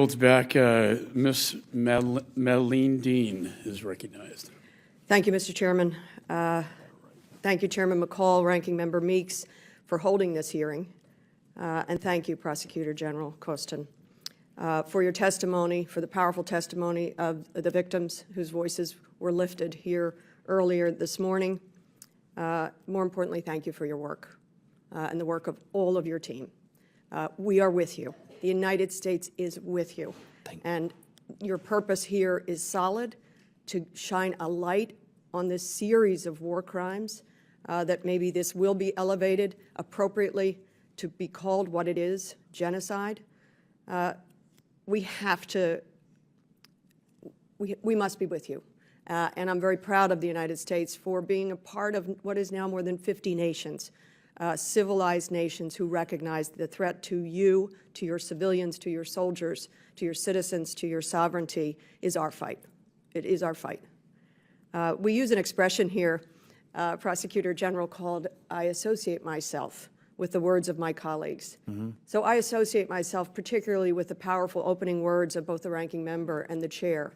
Holds back. Ms. Madeleine Dean is recognized. Thank you, Mr. Chairman. Thank you, Chairman McCall, Ranking Member Meeks, for holding this hearing. And thank you, Prosecutor General Kostin, for your testimony, for the powerful testimony of the victims whose voices were lifted here earlier this morning. More importantly, thank you for your work and the work of all of your team. We are with you. The United States is with you. And your purpose here is solid, to shine a light on this series of war crimes, that maybe this will be elevated appropriately to be called what it is, genocide. We must be with you. And I'm very proud of the United States for being a part of what is now more than 50 nations, civilized nations who recognize the threat to you, to your civilians, to your soldiers, to your citizens, to your sovereignty is our fight. It is our fight. We use an expression here, Prosecutor General, called "I associate myself" with the words of my colleagues. So I associate myself particularly with the powerful opening words of both the ranking member and the chair.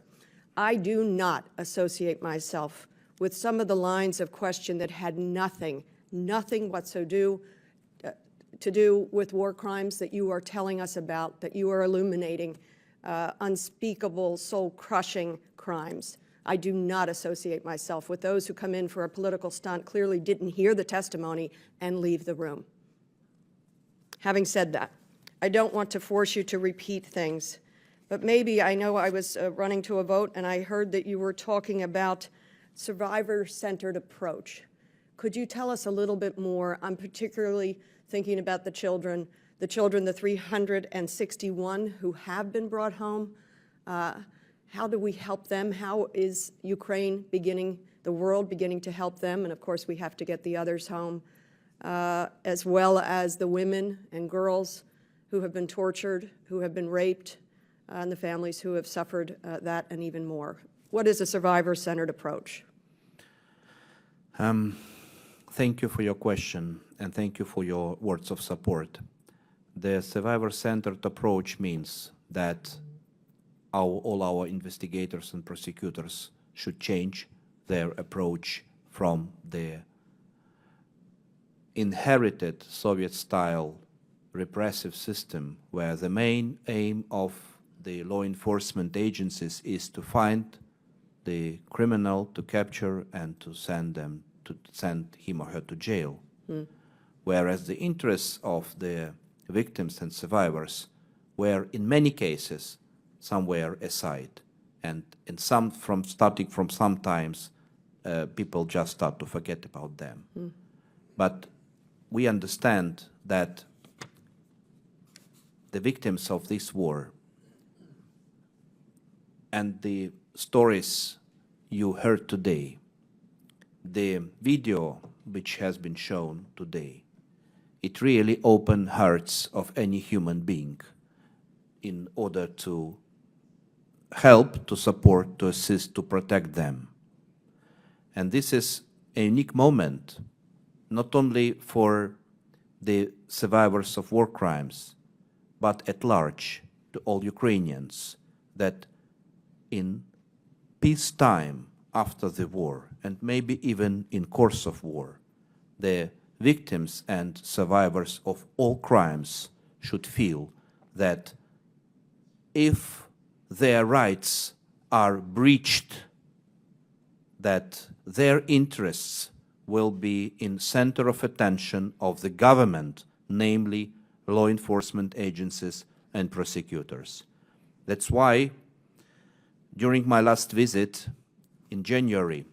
I do not associate myself with some of the lines of question that had nothing whatsoever to do with war crimes that you are telling us about, that you are illuminating, unspeakable, soul-crushing crimes. I do not associate myself with those who come in for a political stunt, clearly didn't hear the testimony, and leave the room. Having said that, I don't want to force you to repeat things, but maybe I know I was running to a vote and I heard that you were talking about survivor-centered approach. Could you tell us a little bit more? I'm particularly thinking about the children, the 361 who have been brought home. How do we help them? How is Ukraine beginning, the world beginning to help them? And of course, we have to get the others home, as well as the women and girls who have been tortured, who have been raped, and the families who have suffered that and even more. What is a survivor-centered approach? Thank you for your question, and thank you for your words of support. The survivor-centered approach means that all our investigators and prosecutors should change their approach from the inherited Soviet-style repressive system, where the main aim of the law enforcement agencies is to find the criminal, to capture, and to send him or her to jail. Whereas the interests of the victims and survivors were, in many cases, somewhere aside. And starting from sometimes, people just start to forget about them. But we understand that the victims of this war and the stories you heard today, the video which has been shown today, it really opened hearts of any human being in order to help, to support, to assist, to protect them. And this is a unique moment, not only for the survivors of war crimes, but at large to all Ukrainians, that in peacetime after the war, and maybe even in course of war, the victims and survivors of all crimes should feel that if their rights are breached, that their interests will be in center of attention of the government, namely law enforcement agencies and prosecutors. That's why during my last visit in January,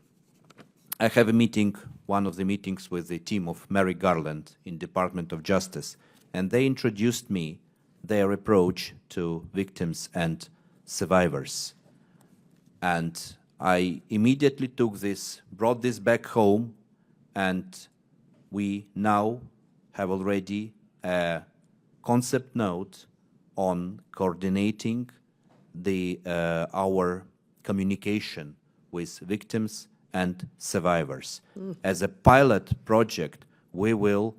I have a meeting, one of the meetings with the team of Merrick Garland in Department of Justice, and they introduced me their approach to victims and survivors. And I immediately took this, brought this back home, and we now have already a concept note on coordinating our communication with victims and survivors. As a pilot project, we will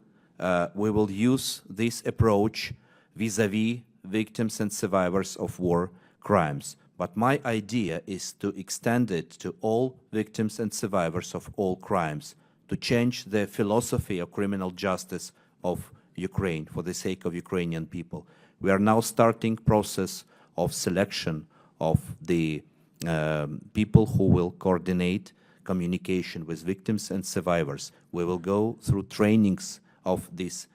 use this approach vis-à-vis victims and survivors of war crimes. But my idea is to extend it to all victims and survivors of all crimes, to change the philosophy of criminal justice of Ukraine for the sake of Ukrainian people. We are now starting process of selection of the people who will coordinate communication with victims and survivors. We will go through trainings of these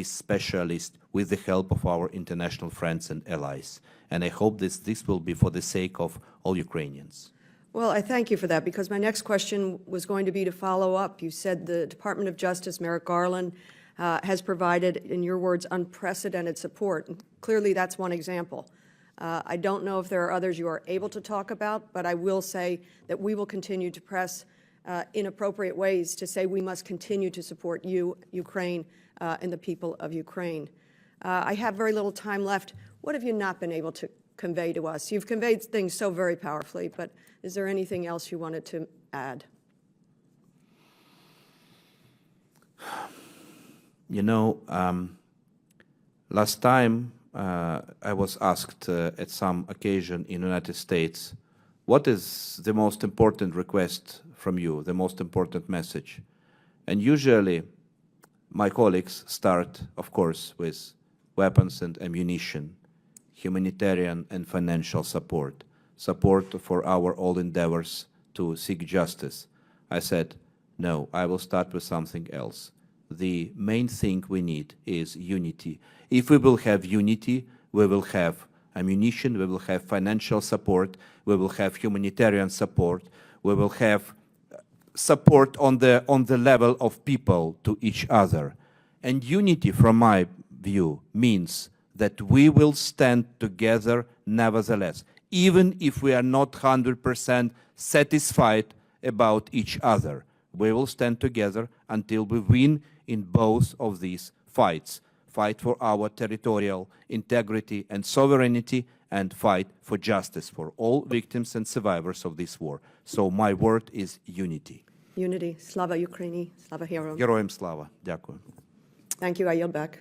specialists with the help of our international friends and allies. And I hope this will be for the sake of all Ukrainians. Well, I thank you for that, because my next question was going to be to follow up. You said the Department of Justice, Merrick Garland, has provided, in your words, unprecedented support. And clearly, that's one example. I don't know if there are others you are able to talk about, but I will say that we will continue to press in appropriate ways to say we must continue to support you, Ukraine, and the people of Ukraine. I have very little time left. What have you not been able to convey to us? You've conveyed things so very powerfully, but is there anything else you wanted to add? You know, last time I was asked at some occasion in the United States, what is the most important request from you, the most important message? And usually my colleagues start, of course, with weapons and ammunition, humanitarian and financial support, support for our all endeavors to seek justice. I said, no, I will start with something else. The main thing we need is unity. If we will have unity, we will have ammunition, we will have financial support, we will have humanitarian support, we will have support on the level of people to each other. And unity, from my view, means that we will stand together nevertheless, even if we are not 100% satisfied about each other. We will stand together until we win in both of these fights. Fight for our territorial integrity and sovereignty, and fight for justice for all victims and survivors of this war. So my word is unity. Unity. Slava Ukraini. Slava Heroes. Героям слава. Дякую. Thank you. I yield back.